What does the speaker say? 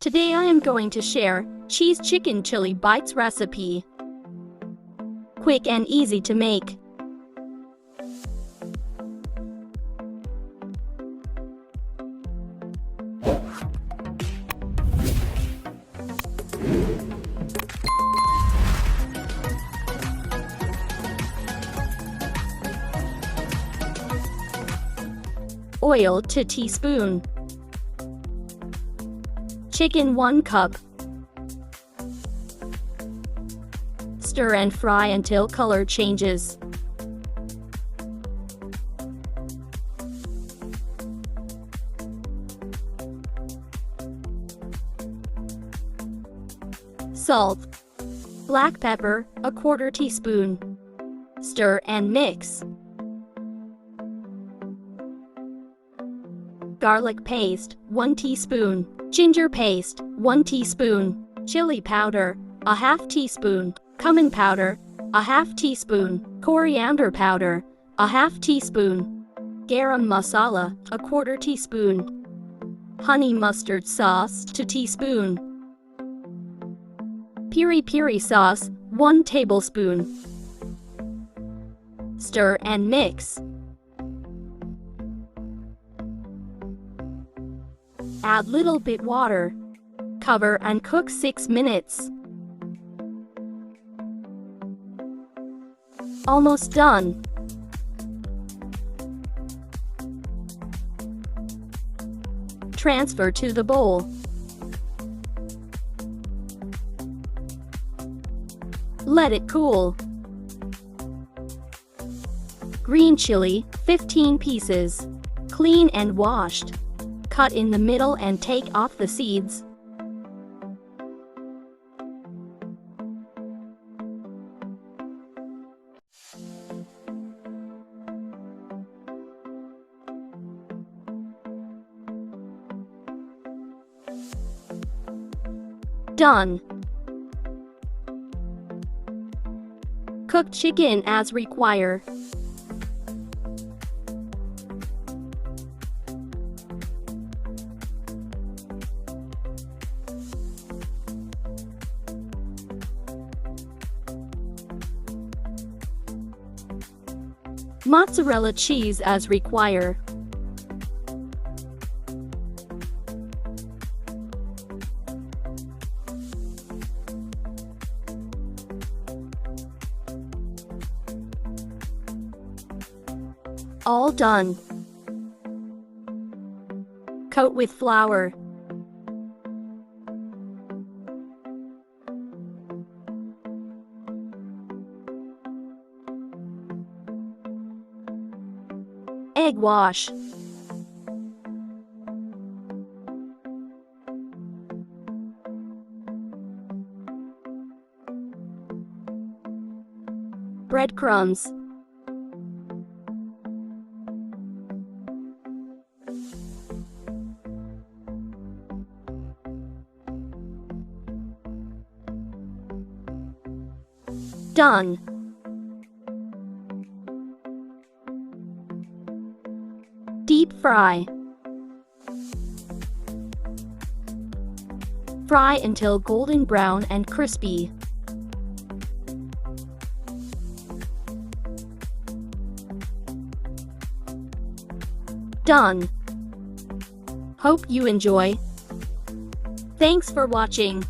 Today I am going to share cheese chicken chili bites recipe. Quick and easy to make. Oil 2 teaspoon. Chicken 1 cup. Stir and fry until color changes. Salt. Black pepper, 1/4 teaspoon. Stir and mix. Garlic paste, 1 teaspoon. Ginger paste, 1 teaspoon. Chili powder, 1/2 teaspoon. Cumin powder, 1/2 teaspoon. Coriander powder, 1/2 teaspoon. Garam masala, 1/4 teaspoon. Honey mustard sauce, 2 teaspoon. Piri piri sauce, 1 tablespoon. Stir and mix. Add little bit water. Cover and cook 6 minutes. Almost done. Transfer to the bowl. Let it cool. Green chili, 15 pieces. Clean and washed. Cut in the middle and take off the seeds. Done. Cook chicken as required. Mozzarella cheese as required. All done. Coat with flour. Egg wash. Breadcrumbs. Done. Deep fry. Fry until golden brown and crispy. Done. Hope you enjoy. Thanks for watching.